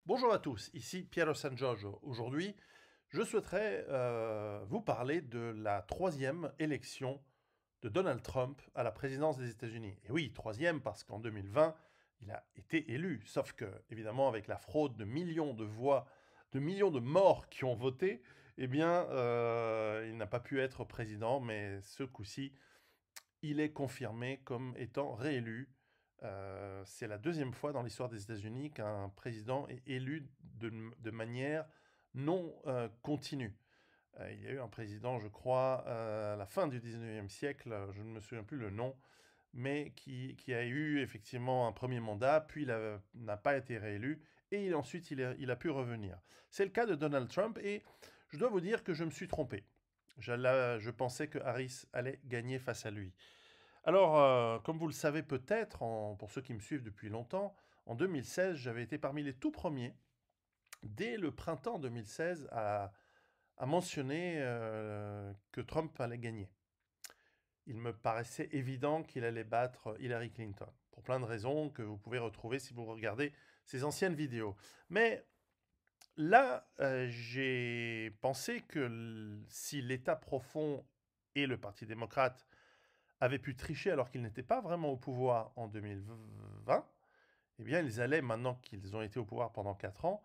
Bonjour à tous, ici Piero San Giorgio. Aujourd'hui, je souhaiterais vous parler de la troisième élection de Donald Trump à la présidence des États-Unis. Et oui, troisième parce qu'en 2020, il a été élu. Sauf que, évidemment, avec la fraude de millions de voix, de millions de morts qui ont voté, eh bien, il n'a pas pu être président, mais ce coup-ci, il est confirmé comme étant réélu. C'est la deuxième fois dans l'histoire des États-Unis qu'un président est élu de manière non continue. Il y a eu un président, je crois, à la fin du 19e siècle, je ne me souviens plus le nom, mais qui a eu effectivement un premier mandat, puis n'a pas été réélu, et ensuite il a pu revenir. C'est le cas de Donald Trump, et je dois vous dire que je me suis trompé. Je pensais que Harris allait gagner face à lui. Alors, comme vous le savez peut-être, pour ceux qui me suivent depuis longtemps, en 2016, j'avais été parmi les tout premiers, dès le printemps 2016, à mentionner que Trump allait gagner. Il me paraissait évident qu'il allait battre Hillary Clinton, pour plein de raisons que vous pouvez retrouver si vous regardez ses anciennes vidéos. Mais là, j'ai pensé que si l'État profond et le Parti démocrate avaient pu tricher alors qu'ils n'étaient pas vraiment au pouvoir en 2020, eh bien, ils allaient, maintenant qu'ils ont été au pouvoir pendant 4 ans,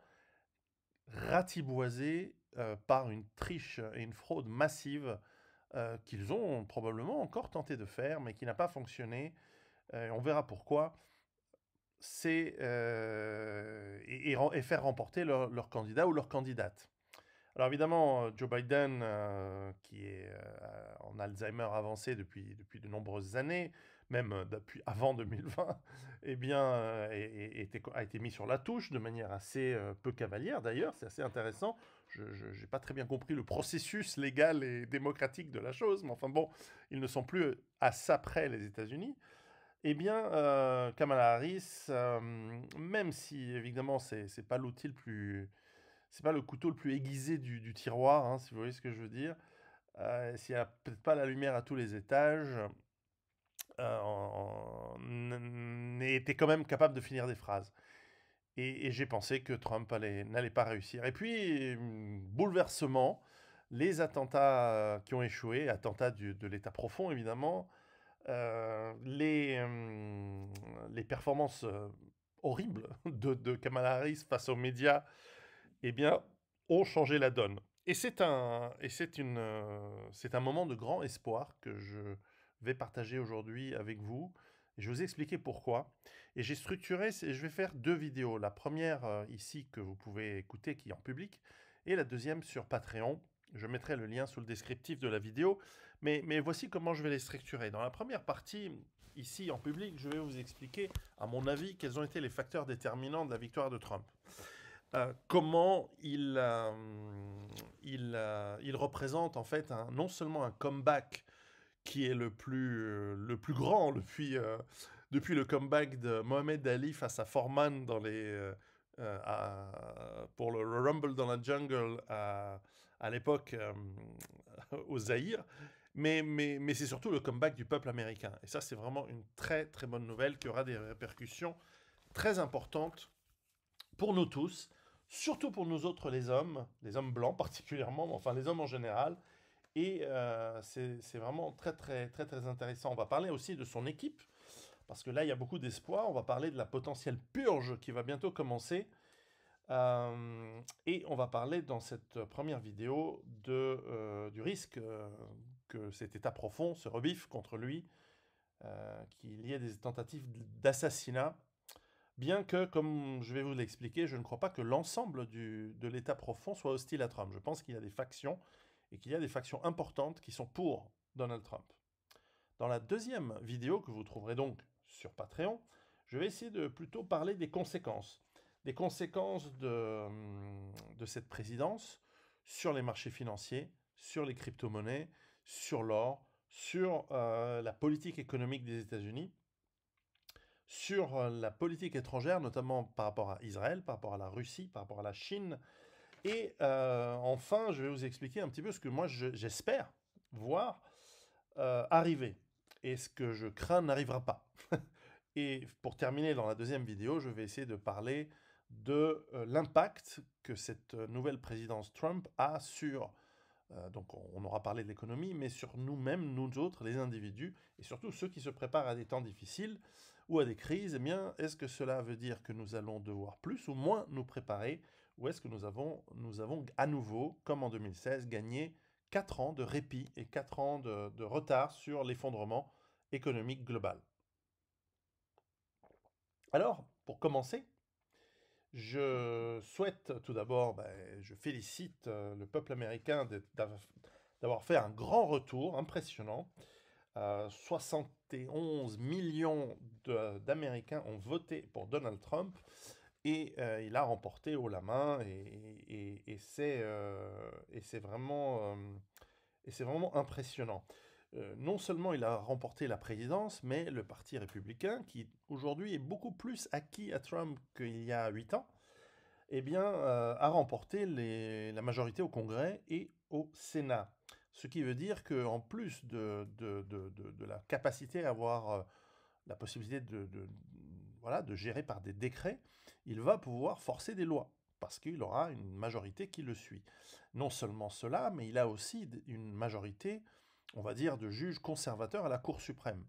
ratiboiser par une triche et une fraude massive qu'ils ont probablement encore tenté de faire, mais qui n'a pas fonctionné. On verra pourquoi. C'est et faire remporter leur candidat ou leur candidate. Alors évidemment, Joe Biden, qui est en Alzheimer avancé depuis de nombreuses années, même depuis avant 2020, eh bien, a été mis sur la touche de manière assez peu cavalière d'ailleurs, c'est assez intéressant. Je n'ai pas très bien compris le processus légal et démocratique de la chose, mais enfin bon, ils ne sont plus à ça près les États-Unis. Eh bien, Kamala Harris, même si évidemment c'est pas l'outil le plus c'est pas le couteau le plus aiguisé du tiroir, hein, si vous voyez ce que je veux dire. S'il n'y a peut-être pas la lumière à tous les étages, était quand même capable de finir des phrases. Et j'ai pensé que Trump n'allait pas réussir. Et puis, bouleversement, les attentats qui ont échoué, attentats de l'État profond évidemment, les performances horribles de Kamala Harris face aux médias, eh bien, ont changé la donne. Et c'est un moment de grand espoir que je vais partager aujourd'hui avec vous. Et je vais vous expliquer pourquoi. Et je vais faire deux vidéos. La première ici que vous pouvez écouter, qui est en public, et la deuxième sur Patreon. Je mettrai le lien sous le descriptif de la vidéo. Mais voici comment je vais les structurer. Dans la première partie, ici en public, je vais vous expliquer, à mon avis, quels ont été les facteurs déterminants de la victoire de Trump. Comment il représente en fait non seulement un comeback qui est le plus grand depuis le comeback de Mohamed Ali face à Foreman pour le Rumble dans la Jungle à l'époque au Zaïre, mais c'est surtout le comeback du peuple américain. Et ça, c'est vraiment une très très bonne nouvelle qui aura des répercussions très importantes pour nous tous, surtout pour nous autres les hommes blancs particulièrement, mais enfin les hommes en général. Et c'est vraiment très très très très intéressant. On va parler aussi de son équipe, parce que là il y a beaucoup d'espoir. On va parler de la potentielle purge qui va bientôt commencer. Et on va parler dans cette première vidéo du risque que cet État profond se rebiffe contre lui, qu'il y ait des tentatives d'assassinat. Bien que, comme je vais vous l'expliquer, je ne crois pas que l'ensemble de l'État profond soit hostile à Trump. Je pense qu'il y a des factions, et qu'il y a des factions importantes qui sont pour Donald Trump. Dans la deuxième vidéo, que vous trouverez donc sur Patreon, je vais essayer de plutôt parler des conséquences. Des conséquences de cette présidence sur les marchés financiers, sur les crypto-monnaies, sur l'or, sur la politique économique des États-Unis, sur la politique étrangère, notamment par rapport à Israël, par rapport à la Russie, par rapport à la Chine. Et enfin, je vais vous expliquer un petit peu ce que moi j'espère voir arriver. Et ce que je crains n'arrivera pas. Et pour terminer dans la deuxième vidéo, je vais essayer de parler de l'impact que cette nouvelle présidence Trump a sur, donc on aura parlé de l'économie, mais sur nous-mêmes, nous autres, les individus, et surtout ceux qui se préparent à des temps difficiles ou à des crises. Eh bien, est-ce que cela veut dire que nous allons devoir plus ou moins nous préparer, ou est-ce que nous avons à nouveau, comme en 2016, gagné 4 ans de répit et 4 ans de retard sur l'effondrement économique global? Alors, pour commencer, je souhaite tout d'abord, je félicite le peuple américain d'avoir fait un grand retour impressionnant. 71 millions d'Américains ont voté pour Donald Trump et il a remporté haut la main et c'est vraiment impressionnant. Non seulement il a remporté la présidence, mais le Parti républicain, qui aujourd'hui est beaucoup plus acquis à Trump qu'il y a 8 ans, eh bien, a remporté la majorité au Congrès et au Sénat. Ce qui veut dire qu'en plus de la capacité à avoir la possibilité voilà, de gérer par des décrets, il va pouvoir forcer des lois, parce qu'il aura une majorité qui le suit. Non seulement cela, mais il a aussi une majorité, on va dire, de juges conservateurs à la Cour suprême.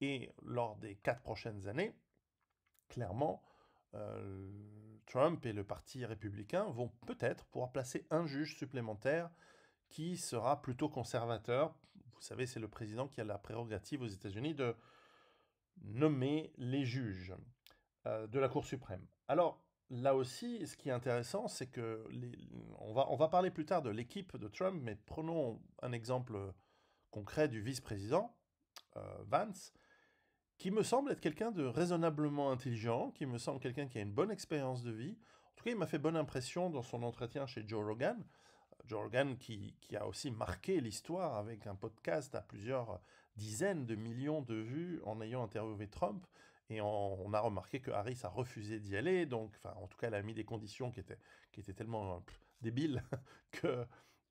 Et lors des 4 prochaines années, clairement, euh, Trump et le Parti républicain vont peut-être pouvoir placer un juge supplémentaire qui sera plutôt conservateur. Vous savez, c'est le président qui a la prérogative aux États-Unis de nommer les juges de la Cour suprême. Alors, là aussi, ce qui est intéressant, c'est que on va parler plus tard de l'équipe de Trump, mais prenons un exemple concret du vice-président, Vance, qui me semble être quelqu'un de raisonnablement intelligent, qui me semble quelqu'un qui a une bonne expérience de vie. En tout cas, il m'a fait bonne impression dans son entretien chez Joe Rogan. Joe Rogan qui a aussi marqué l'histoire avec un podcast à plusieurs dizaines de millions de vues en ayant interviewé Trump. Et on a remarqué que Harris a refusé d'y aller. Donc, enfin, en tout cas, elle a mis des conditions qui étaient tellement débiles que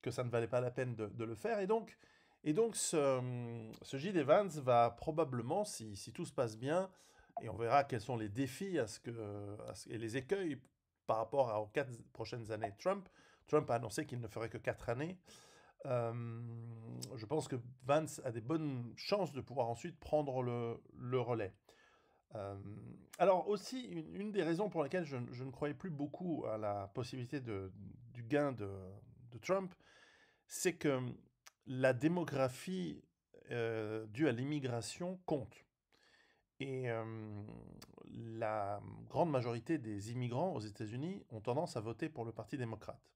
ça ne valait pas la peine de le faire. Et donc ce J.D. Vance va probablement, si tout se passe bien, et on verra quels sont les défis et les écueils par rapport aux 4 prochaines années de Trump. Trump a annoncé qu'il ne ferait que 4 années. Je pense que Vance a des bonnes chances de pouvoir ensuite prendre le relais. Euh, alors aussi, une des raisons pour lesquelles je ne croyais plus beaucoup à la possibilité du gain de Trump, c'est que la démographie due à l'immigration compte. Et la grande majorité des immigrants aux États-Unis ont tendance à voter pour le Parti démocrate.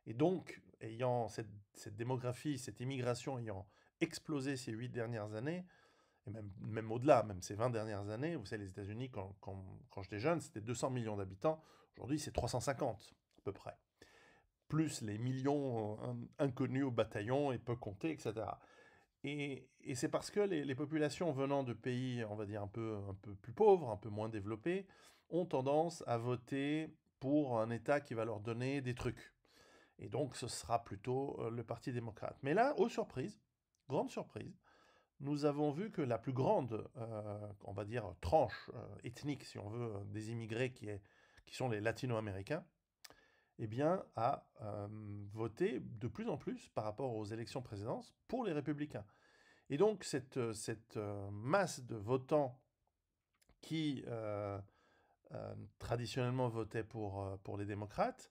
Et donc, ayant cette démographie, cette immigration ayant explosé ces 8 dernières années, et même au-delà, même ces 20 dernières années, vous savez, les États-Unis, quand j'étais jeune, c'était 200 millions d'habitants. Aujourd'hui, c'est 350 à peu près. Plus les millions inconnus au bataillon et peu comptés, etc. Et c'est parce que les populations venant de pays, on va dire, un peu plus pauvres, un peu moins développés, ont tendance à voter pour un État qui va leur donner des trucs. Et donc, ce sera plutôt le Parti démocrate. Mais là, aux surprises, grande surprise, nous avons vu que la plus grande, on va dire, tranche ethnique, si on veut, des immigrés qui sont les latino-américains, eh bien, a voté de plus en plus par rapport aux élections précédentes pour les républicains. Et donc, cette masse de votants qui traditionnellement votaient pour les démocrates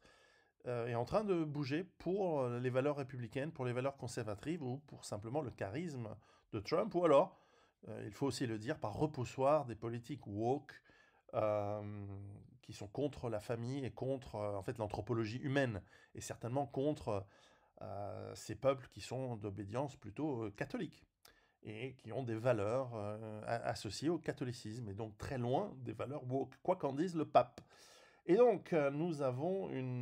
est en train de bouger pour les valeurs républicaines, pour les valeurs conservatrices ou pour simplement le charisme de Trump, ou alors, il faut aussi le dire, par repoussoir des politiques woke euh, qui sont contre la famille et contre en fait l'anthropologie humaine, et certainement contre ces peuples qui sont d'obédience plutôt catholique et qui ont des valeurs associées au catholicisme, et donc très loin des valeurs woke, quoi qu'en dise le pape. Et donc, nous avons une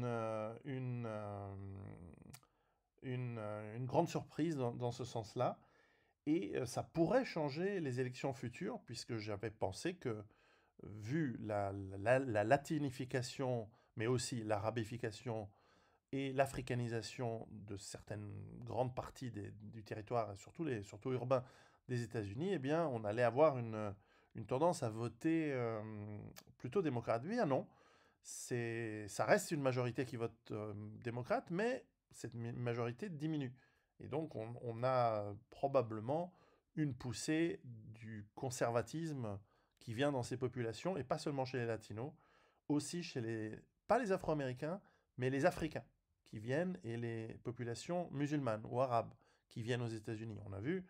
grande surprise dans ce sens-là, et ça pourrait changer les élections futures, puisque j'avais pensé que, vu la latinification, mais aussi l'arabification et l'africanisation de certaines grandes parties du territoire, et surtout urbain des États-Unis, eh bien, on allait avoir une tendance à voter plutôt démocrate. Oui, ah non, ça reste une majorité qui vote démocrate, mais cette majorité diminue. Et donc on a probablement une poussée du conservatisme qui vient dans ces populations, et pas seulement chez les latinos, aussi chez pas les Afro-Américains, mais les Africains qui viennent, et les populations musulmanes ou arabes qui viennent aux États-Unis. On a vu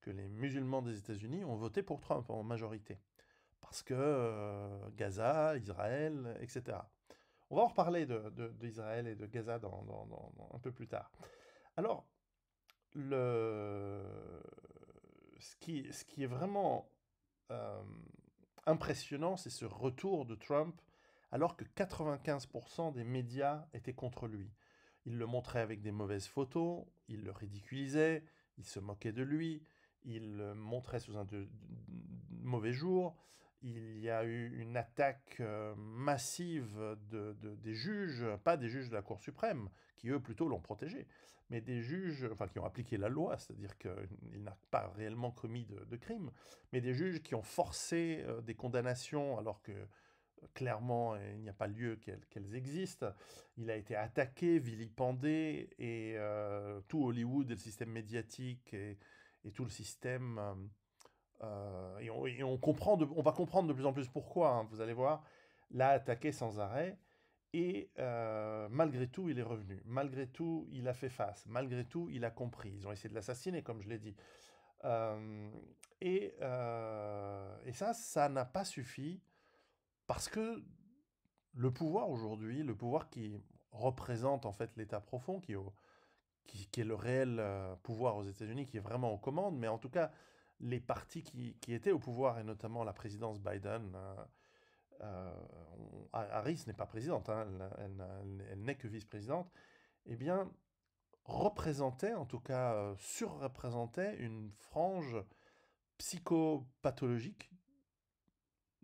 que les musulmans des États-Unis ont voté pour Trump en majorité, parce que Gaza, Israël, etc. On va en reparler d'Israël et de Gaza un peu plus tard. Alors, le, ce qui est vraiment euh, impressionnant, c'est ce retour de Trump, alors que 95% des médias étaient contre lui. Il le montrait avec des mauvaises photos, il le ridiculisait, il se moquait de lui, il le montrait sous un mauvais jour. Il y a eu une attaque massive des juges, pas des juges de la Cour suprême, qui eux plutôt l'ont protégé, mais des juges, enfin qui ont appliqué la loi, c'est-à-dire qu'il n'a pas réellement commis de crime, mais des juges qui ont forcé des condamnations alors que clairement il n'y a pas lieu qu'elles existent. Il a été attaqué, vilipendé, et tout Hollywood et le système médiatique et tout le système... et on va comprendre de plus en plus pourquoi, hein, vous allez voir, l'a attaqué sans arrêt. Et malgré tout, il est revenu. Malgré tout, il a fait face. Malgré tout, il a compris. Ils ont essayé de l'assassiner, comme je l'ai dit. Euh, et ça n'a pas suffi parce que le pouvoir aujourd'hui, le pouvoir qui représente en fait l'État profond, qui est le réel pouvoir aux États-Unis, qui est vraiment aux commandes, mais en tout cas, les partis qui étaient au pouvoir, et notamment la présidence Biden, euh, Harris n'est pas présidente, hein, elle n'est que vice-présidente, eh bien, représentait, en tout cas surreprésentait une frange psychopathologique,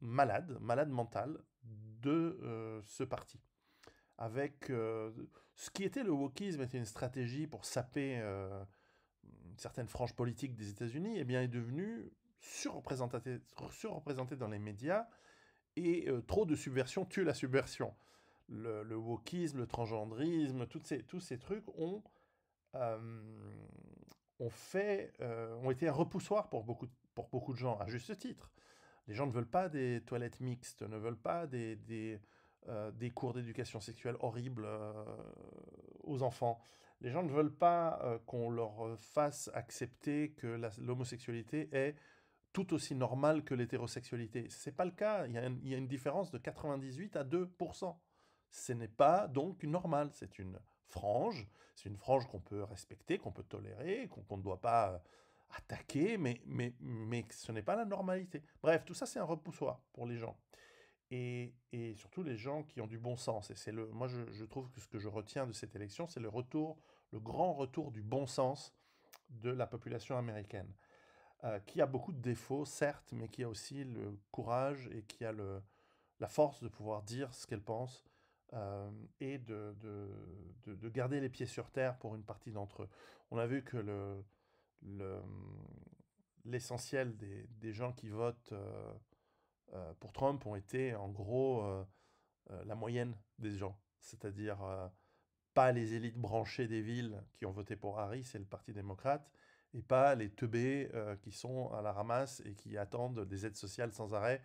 malade mentale de ce parti. Avec ce qui était le wokisme était une stratégie pour saper une certaine frange politique des États-Unis, eh bien, est devenu surreprésenté dans les médias, et trop de subversion tue la subversion. Le wokisme, le transgendrisme, tous ces trucs euh, ont été un repoussoir pour beaucoup de gens, à juste titre. Les gens ne veulent pas des toilettes mixtes, ne veulent pas des cours d'éducation sexuelle horribles aux enfants. Les gens ne veulent pas qu'on leur fasse accepter que l'homosexualité est tout aussi normale que l'hétérosexualité. Ce n'est pas le cas. Il y a une différence de 98 à 2%. Ce n'est pas donc normal. C'est une frange qu'on peut respecter, qu'on peut tolérer, qu'on ne doit pas attaquer, mais ce n'est pas la normalité. Bref, tout ça, c'est un repoussoir pour les gens. Et surtout les gens qui ont du bon sens. Et moi, je trouve que ce que je retiens de cette élection, c'est le grand retour du bon sens de la population américaine, qui a beaucoup de défauts, certes, mais qui a aussi le courage et qui a la force de pouvoir dire ce qu'elle pense, euh, et de garder les pieds sur terre pour une partie d'entre eux. On a vu que le, l'essentiel des gens qui votent pour Trump ont été en gros la moyenne des gens, c'est-à-dire pas les élites branchées des villes qui ont voté pour Harris et le Parti démocrate, et pas les teubés qui sont à la ramasse et qui attendent des aides sociales sans arrêt,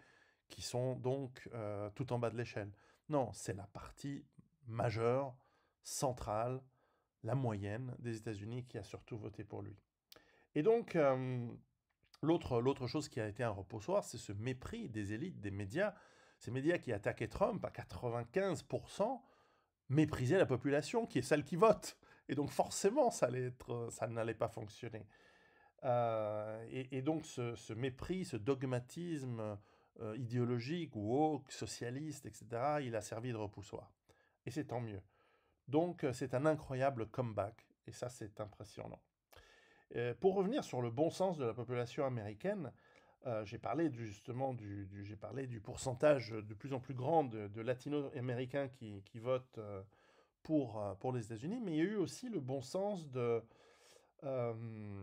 qui sont donc tout en bas de l'échelle. Non, c'est la partie majeure, centrale, la moyenne des États-Unis qui a surtout voté pour lui. Et donc, l'autre chose qui a été un repoussoir, c'est ce mépris des élites, des médias. Ces médias qui attaquaient Trump à 95%, méprisaient la population, qui est celle qui vote. Et donc forcément, ça n'allait pas fonctionner. Et donc ce mépris, ce dogmatisme idéologique, woke, socialiste, etc., il a servi de repoussoir. Et c'est tant mieux. Donc c'est un incroyable comeback. Et ça, c'est impressionnant. Pour revenir sur le bon sens de la population américaine, j'ai parlé j'ai parlé du pourcentage de plus en plus grand de latino-américains qui votent pour les États-Unis, mais il y a eu aussi le bon sens euh,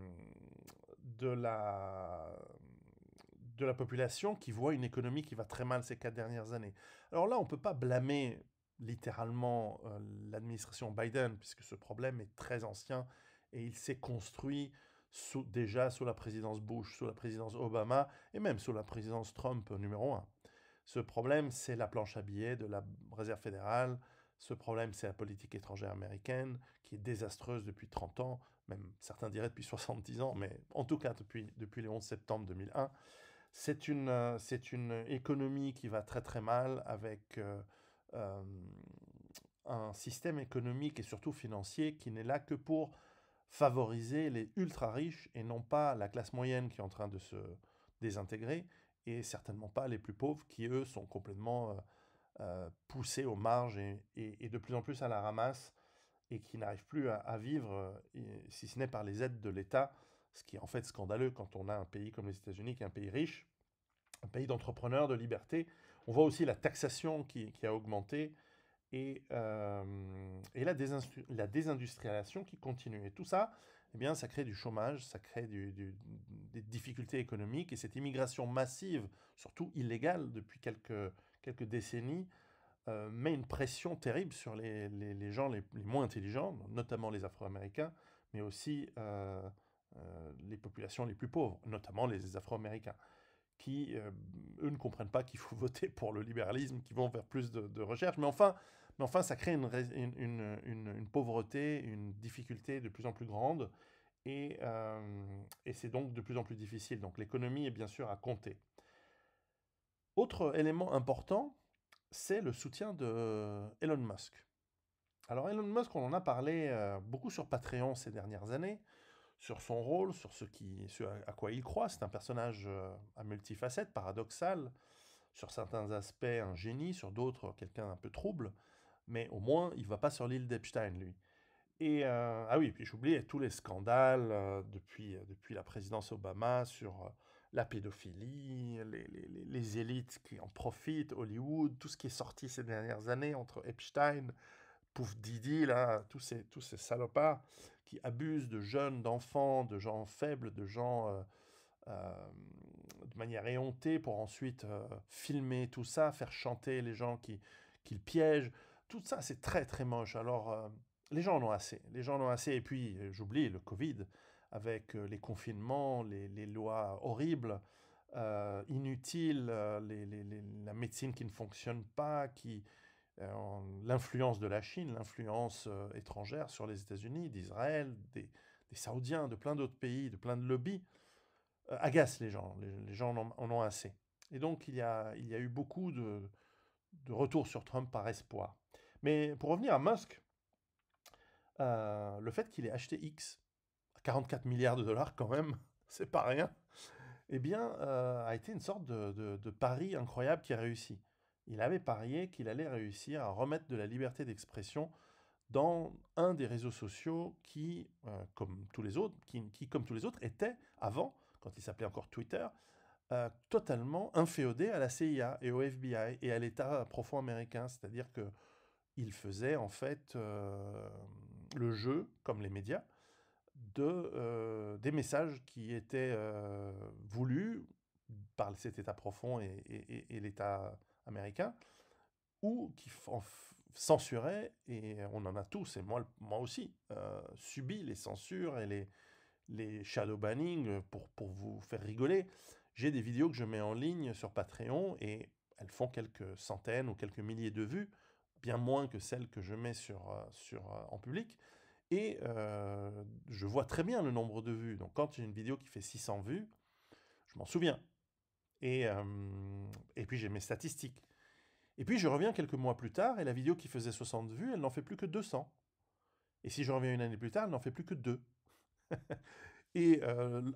de la, de la population qui voit une économie qui va très mal ces 4 dernières années. Alors là, on ne peut pas blâmer littéralement l'administration Biden, puisque ce problème est très ancien et il s'est construit déjà sous la présidence Bush, sous la présidence Obama et même sous la présidence Trump numéro 1. Ce problème, c'est la planche à billets de la Réserve fédérale. Ce problème, c'est la politique étrangère américaine, qui est désastreuse depuis 30 ans, même certains diraient depuis 70 ans, mais en tout cas depuis le 11 septembre 2001. C'est une économie qui va très très mal avec euh, un système économique et surtout financier qui n'est là que pour favoriser les ultra riches et non pas la classe moyenne qui est en train de se désintégrer et certainement pas les plus pauvres qui, eux, sont complètement poussés aux marges et de plus en plus à la ramasse et qui n'arrivent plus à vivre, si ce n'est par les aides de l'État, ce qui est en fait scandaleux quand on a un pays comme les États-Unis, qui est un pays riche, un pays d'entrepreneurs, de liberté. On voit aussi la taxation qui a augmenté et la désindustrialisation qui continue. Et tout ça, eh bien, ça crée du chômage, ça crée des difficultés économiques, et cette immigration massive, surtout illégale depuis quelques décennies, met une pression terrible sur les gens les moins intelligents, notamment les Afro-Américains, mais aussi les populations les plus pauvres, notamment les Afro-Américains, qui, eux, ne comprennent pas qu'il faut voter pour le libéralisme, qui vont vers plus de recherche. Mais enfin, ça crée une pauvreté, une difficulté de plus en plus grande, et c'est donc de plus en plus difficile. Donc l'économie est bien sûr à compter. Autre élément important, c'est le soutien de Elon Musk. Alors Elon Musk, on en a parlé beaucoup sur Patreon ces dernières années, sur son rôle, sur ce à quoi il croit. C'est un personnage à multifacettes, paradoxal, sur certains aspects un génie, sur d'autres quelqu'un un peu trouble, mais au moins il va pas sur l'île d'Epstein, lui. Et ah oui, puis j'oubliais tous les scandales depuis la présidence Obama sur la pédophilie, les élites qui en profitent, Hollywood, tout ce qui est sorti ces dernières années entre Epstein, Pouf Didi, là, tous ces salopards qui abusent de jeunes, d'enfants, de gens faibles, de gens de manière éhontée pour ensuite filmer tout ça, faire chanter les gens qui le piègent. Tout ça, c'est très très moche. Alors, les gens en ont assez. Les gens en ont assez. Et puis, j'oublie le Covid, avec les confinements, les lois horribles, inutiles, la médecine qui ne fonctionne pas, l'influence de la Chine, l'influence étrangère sur les États-Unis, d'Israël, des Saoudiens, de plein d'autres pays, de plein de lobbies, agace les gens. Les gens en ont assez. Et donc, il y a eu beaucoup de retours sur Trump par espoir. Mais pour revenir à Musk, le fait qu'il ait acheté X à 44 milliards de dollars quand même, c'est pas rien, eh bien, a été une sorte de pari incroyable qui a réussi. Il avait parié qu'il allait réussir à remettre de la liberté d'expression dans un des réseaux sociaux qui, comme tous les autres, comme tous les autres, était, avant, quand il s'appelait encore Twitter, totalement inféodé à la CIA et au FBI et à l'État profond américain. C'est-à-dire qu'il faisait en fait le jeu, comme les médias, des messages qui étaient voulus par cet État profond et l'État américain, ou qui censuraient, et on en a tous, et moi aussi, subi les censures et les shadow banning pour vous faire rigoler. J'ai des vidéos que je mets en ligne sur Patreon et elles font quelques centaines ou quelques milliers de vues, bien moins que celles que je mets en public. Et je vois très bien le nombre de vues. Donc quand j'ai une vidéo qui fait 600 vues, je m'en souviens. Et puis j'ai mes statistiques. Et puis je reviens quelques mois plus tard et la vidéo qui faisait 60 vues, elle n'en fait plus que 200. Et si je reviens une année plus tard, elle n'en fait plus que 2. Et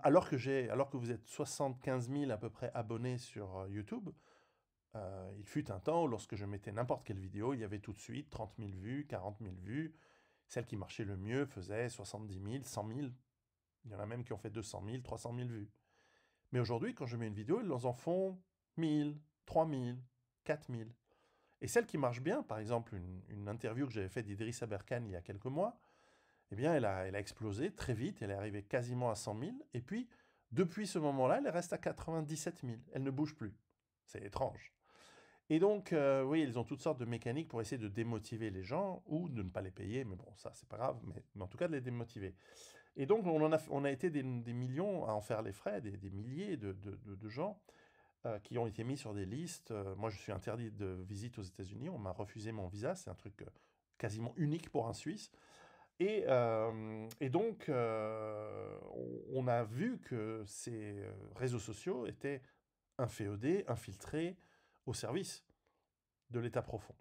alors que vous êtes 75 000 à peu près abonnés sur YouTube, il fut un temps où lorsque je mettais n'importe quelle vidéo, il y avait tout de suite 30 000 vues, 40 000 vues. Celle qui marchait le mieux faisait 70 000, 100 000. Il y en a même qui ont fait 200 000, 300 000 vues. Mais aujourd'hui, quand je mets une vidéo, elles en font 1000, 3000, 4000. Et celle qui marche bien, par exemple une interview que j'avais faite d'Idriss Aberkan il y a quelques mois, eh bien elle a explosé très vite, elle est arrivée quasiment à 100 000, et puis Depuis ce moment-là, elle reste à 97 000. Elle ne bouge plus. C'est étrange. Et donc, oui, ils ont toutes sortes de mécaniques pour essayer de démotiver les gens ou de ne pas les payer, mais bon, ça, c'est pas grave, mais en tout cas de les démotiver. Et donc, on a été des millions à en faire les frais, des milliers de gens qui ont été mis sur des listes. Moi, je suis interdit de visite aux États-Unis, on m'a refusé mon visa, c'est un truc quasiment unique pour un Suisse. Et donc, on a vu que ces réseaux sociaux étaient inféodés, infiltrés au service de l'État profond.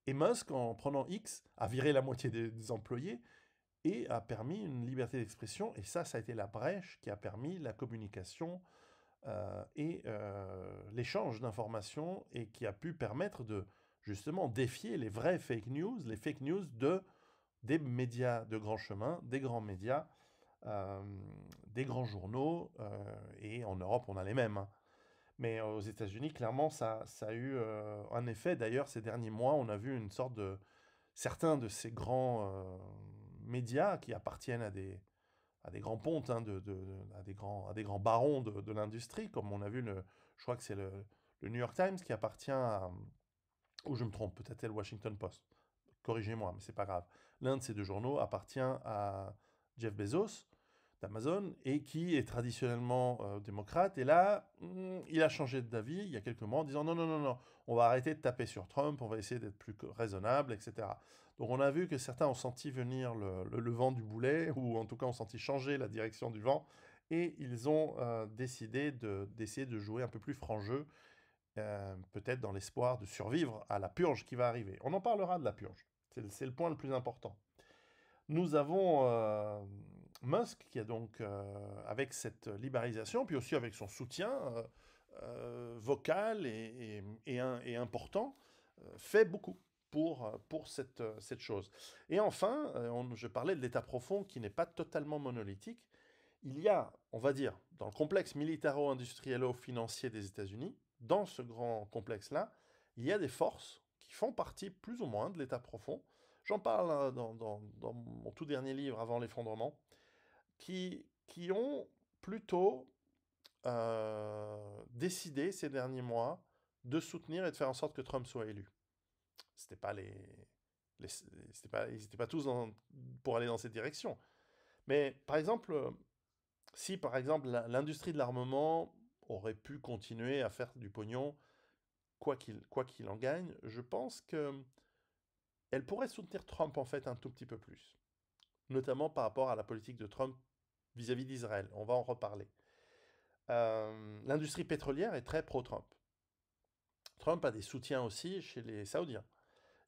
Et Musk, en prenant X, a viré la moitié des employés et a permis une liberté d'expression. Et ça a été la brèche qui a permis la communication et l'échange d'informations et qui a pu permettre de justement défier les vraies fake news, les fake news des médias de grand chemin, des grands médias, euh, des grands journaux, et en Europe on a les mêmes, hein. Mais aux États-Unis, clairement, ça a eu un effet. D'ailleurs, ces derniers mois, on a vu une sorte de... Certains de ces grands médias qui appartiennent à des grands pontes, hein, à des grands barons de l'industrie, comme on a vu, je crois que c'est le New York Times qui appartient à... Ou je me trompe, peut-être c'est le Washington Post. Corrigez-moi, mais c'est pas grave. L'un de ces deux journaux appartient à Jeff Bezos d'Amazon et qui est traditionnellement démocrate. Et là, il a changé d'avis il y a quelques mois en disant non, non, non, non, on va arrêter de taper sur Trump, on va essayer d'être plus raisonnable, etc. Donc on a vu que certains ont senti venir le vent du boulet, ou en tout cas ont senti changer la direction du vent, et ils ont décidé d'essayer de jouer un peu plus franc jeu, peut-être dans l'espoir de survivre à la purge qui va arriver. On en parlera de la purge, c'est le point le plus important. Nous avons Musk qui a donc, avec cette libéralisation, puis aussi avec son soutien vocal et important, fait beaucoup pour cette chose. Et enfin, je parlais de l'État profond qui n'est pas totalement monolithique. Il y a, on va dire, dans le complexe militaro-industriello-financier des États-Unis, dans ce grand complexe-là, il y a des forces qui font partie plus ou moins de l'État profond. J'en parle dans mon tout dernier livre, Avant l'effondrement, qui ont plutôt décidé ces derniers mois de soutenir et de faire en sorte que Trump soit élu. C'était pas ils n'étaient pas tous pour aller dans cette direction. Mais par exemple, si par exemple l'industrie de l'armement aurait pu continuer à faire du pognon, quoi qu'il en gagne, je pense qu'elle pourrait soutenir Trump en fait un tout petit peu plus, notamment par rapport à la politique de Trump vis-à-vis d'Israël. On va en reparler. L'industrie pétrolière est très pro-Trump. Trump a des soutiens aussi chez les Saoudiens.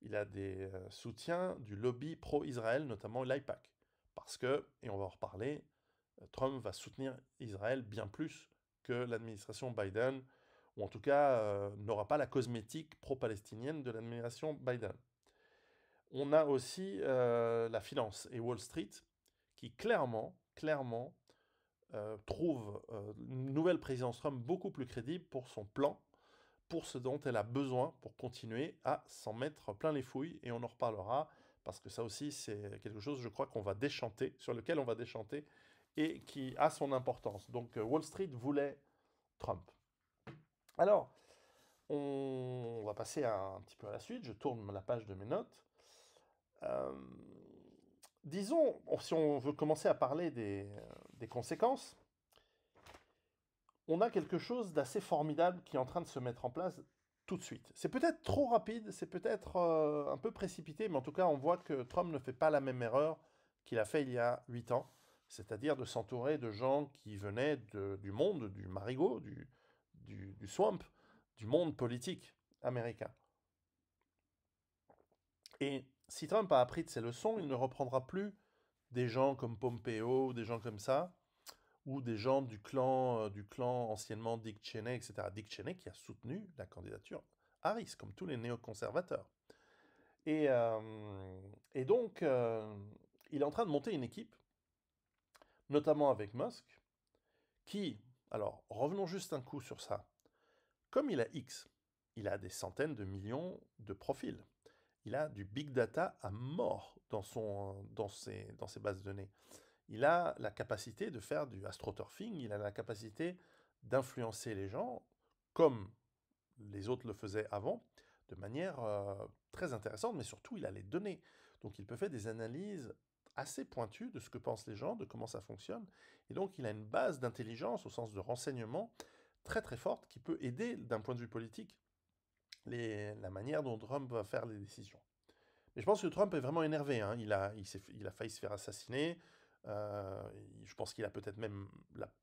Il a des soutiens du lobby pro-Israël, notamment l'AIPAC. Parce que, et on va en reparler, Trump va soutenir Israël bien plus que l'administration Biden, ou en tout cas n'aura pas la cosmétique pro-palestinienne de l'administration Biden. On a aussi la finance et Wall Street qui clairement trouve une nouvelle présidence Trump beaucoup plus crédible pour son plan, pour ce dont elle a besoin pour continuer à s'en mettre plein les fouilles, et on en reparlera, parce que ça aussi c'est quelque chose, je crois, qu'on va déchanter, sur lequel on va déchanter, et qui a son importance. Donc Wall Street voulait Trump. Alors, on va passer un petit peu à la suite, je tourne la page de mes notes. Euh, disons, si on veut commencer à parler des conséquences, on a quelque chose d'assez formidable qui est en train de se mettre en place tout de suite. C'est peut-être trop rapide, c'est peut-être un peu précipité, mais en tout cas, on voit que Trump ne fait pas la même erreur qu'il a fait il y a 8 ans, c'est-à-dire de s'entourer de gens qui venaient du monde, du marigot, du swamp, du monde politique américain. Et si Trump a appris de ses leçons, il ne reprendra plus des gens comme Pompeo, des gens comme ça, ou des gens du clan anciennement Dick Cheney, etc. Dick Cheney qui a soutenu la candidature Harris, comme tous les néoconservateurs. Et, et donc, il est en train de monter une équipe, notamment avec Musk, qui, alors revenons juste un coup sur ça, comme il a X, il a des centaines de millions de profils. Il a du big data à mort dans ses bases de données. il a la capacité de faire du astroturfing, il a la capacité d'influencer les gens, comme les autres le faisaient avant, de manière très intéressante, mais surtout il a les données. Donc il peut faire des analyses assez pointues de ce que pensent les gens, de comment ça fonctionne, et donc il a une base d'intelligence au sens de renseignement très très forte qui peut aider d'un point de vue politique la manière dont Trump va faire les décisions. Mais je pense que Trump est vraiment énervé, hein. Il a failli se faire assassiner. Euh, je pense qu'il a peut-être même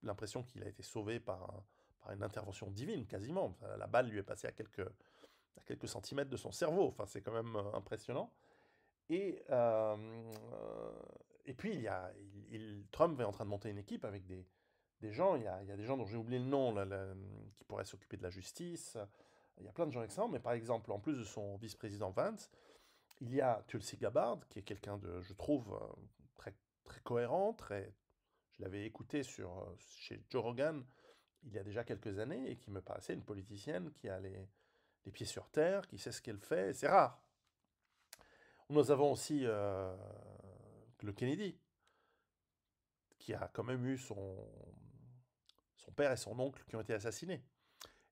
l'impression qu'il a été sauvé par une intervention divine, quasiment. Enfin, la balle lui est passée à quelques centimètres de son cerveau. Enfin, c'est quand même impressionnant. Et, euh, euh, et puis, Trump est en train de monter une équipe avec des gens. Il y a des gens dont j'ai oublié le nom, qui pourraient s'occuper de la justice. Il y a plein de gens excellents, mais par exemple, en plus de son vice-président Vance, il y a Tulsi Gabbard, qui est quelqu'un de, je trouve, très, très cohérent, je l'avais écouté chez Joe Rogan il y a déjà quelques années et qui me paraissait une politicienne qui a les pieds sur terre, qui sait ce qu'elle fait. C'est rare. Nous avons aussi le Kennedy, qui a quand même eu son père et son oncle qui ont été assassinés.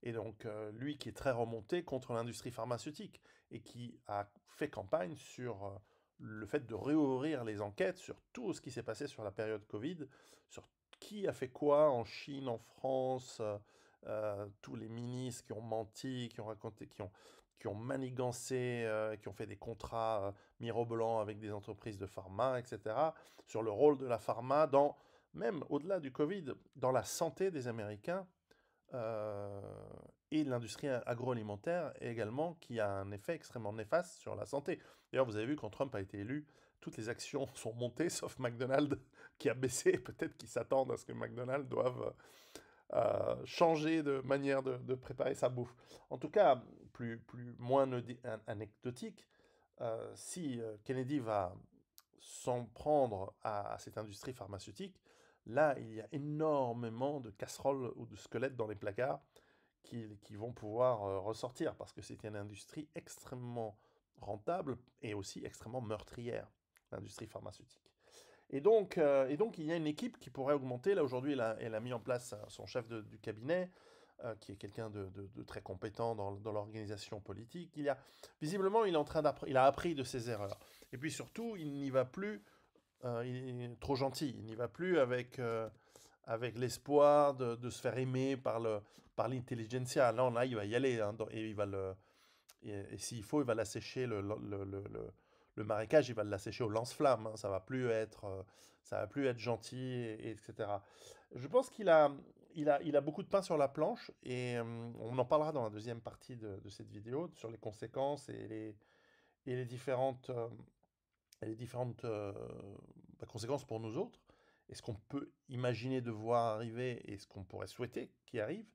Et donc, lui qui est très remonté contre l'industrie pharmaceutique et qui a fait campagne sur le fait de réouvrir les enquêtes sur tout ce qui s'est passé sur la période Covid, sur qui a fait quoi en Chine, en France, tous les ministres qui ont menti, qui ont raconté, qui ont manigancé, qui ont fait des contrats mirobolants avec des entreprises de pharma, etc., sur le rôle de la pharma même au-delà du Covid, dans la santé des Américains euh, et l'industrie agroalimentaire également, qui a un effet extrêmement néfaste sur la santé. D'ailleurs, vous avez vu, quand Trump a été élu, toutes les actions sont montées, sauf McDonald's qui a baissé. Peut-être qu'ils s'attendent à ce que McDonald's doive changer de manière de préparer sa bouffe. En tout cas, moins anecdotique, si Kennedy va s'en prendre à cette industrie pharmaceutique, là, il y a énormément de casseroles ou de squelettes dans les placards qui vont pouvoir ressortir parce que c'est une industrie extrêmement rentable et aussi extrêmement meurtrière, l'industrie pharmaceutique. Et donc, il y a une équipe qui pourrait augmenter. Là, aujourd'hui, elle a mis en place son chef du cabinet, qui est quelqu'un de très compétent dans l'organisation politique. Visiblement, il a appris de ses erreurs. Et puis surtout, il n'y va plus, il est trop gentil, il n'y va plus avec l'espoir de se faire aimer par l'intelligentsia. Là, il va y aller, hein, et et s'il faut, il va l'assécher le marécage, il va l'assécher au lance-flamme, hein. Ça va plus être gentil, etc. Je pense il a beaucoup de pain sur la planche et on en parlera dans la deuxième partie de cette vidéo sur les conséquences et les différentes conséquences pour nous autres et ce qu'on peut imaginer de voir arriver et ce qu'on pourrait souhaiter qui arrive.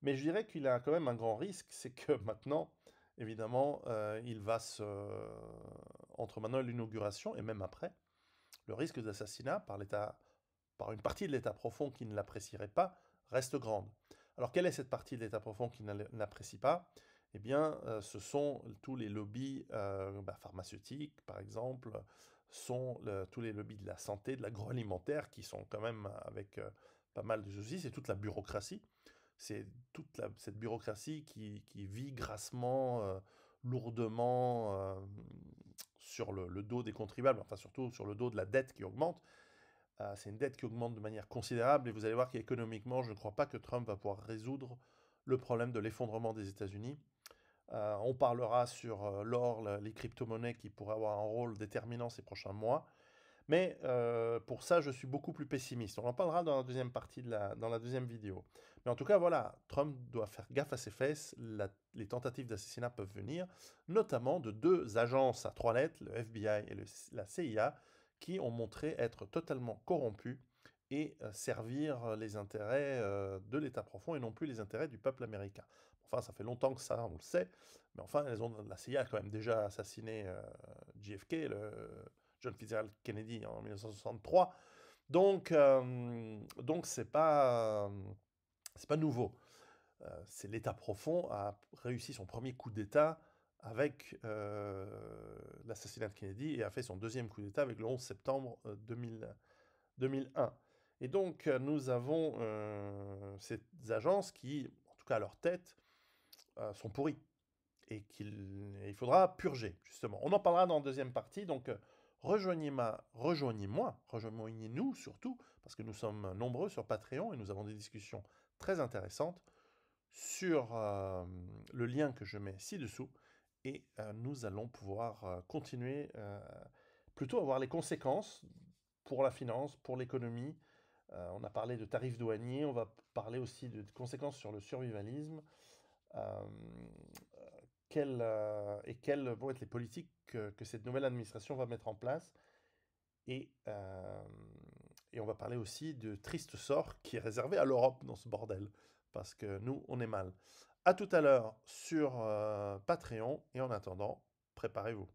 Mais je dirais qu'il a quand même un grand risque, c'est que maintenant, évidemment, entre maintenant et l'inauguration, et même après, le risque d'assassinat par une partie de l'État profond qui ne l'apprécierait pas, reste grande. Alors, quelle est cette partie de l'État profond qui ne l'apprécie pas? Eh bien, ce sont tous les lobbies pharmaceutiques, par exemple, tous les lobbies de la santé, de l'agroalimentaire, qui sont quand même avec pas mal de soucis. C'est toute la bureaucratie. C'est cette bureaucratie qui vit grassement, lourdement sur le dos des contribuables, enfin surtout sur le dos de la dette qui augmente. C'est une dette qui augmente de manière considérable et vous allez voir qu'économiquement, je ne crois pas que Trump va pouvoir résoudre le problème de l'effondrement des États-Unis. On parlera sur l'or, les crypto-monnaies qui pourraient avoir un rôle déterminant ces prochains mois. Mais pour ça, je suis beaucoup plus pessimiste. On en parlera dans la deuxième partie, dans la deuxième vidéo. Mais en tout cas, voilà, Trump doit faire gaffe à ses fesses. Les tentatives d'assassinat peuvent venir, notamment de deux agences à trois lettres, le FBI et la CIA, qui ont montré être totalement corrompues et servir les intérêts de l'État profond et non plus les intérêts du peuple américain. Enfin, ça fait longtemps que ça, on le sait, mais enfin, la CIA a quand même déjà assassiné JFK, John Fitzgerald Kennedy en 1963. Donc c'est pas nouveau. C'est l'État profond a réussi son premier coup d'État avec l'assassinat de Kennedy et a fait son deuxième coup d'État avec le 11 septembre 2001. Et donc, nous avons ces agences qui, en tout cas à leur tête, sont pourries et il faudra purger, justement. On en parlera dans la deuxième partie, donc rejoignez-moi, rejoignez-nous surtout, parce que nous sommes nombreux sur Patreon et nous avons des discussions très intéressantes sur le lien que je mets ci-dessous, et nous allons pouvoir continuer, plutôt à voir les conséquences pour la finance, pour l'économie. On a parlé de tarifs douaniers, on va parler aussi de conséquences sur le survivalisme. Euh, quelles vont être les politiques que cette nouvelle administration va mettre en place. Et, euh, et on va parler aussi de triste sort qui est réservé à l'Europe dans ce bordel, parce que nous, on est mal. À tout à l'heure sur Patreon, et en attendant, préparez-vous.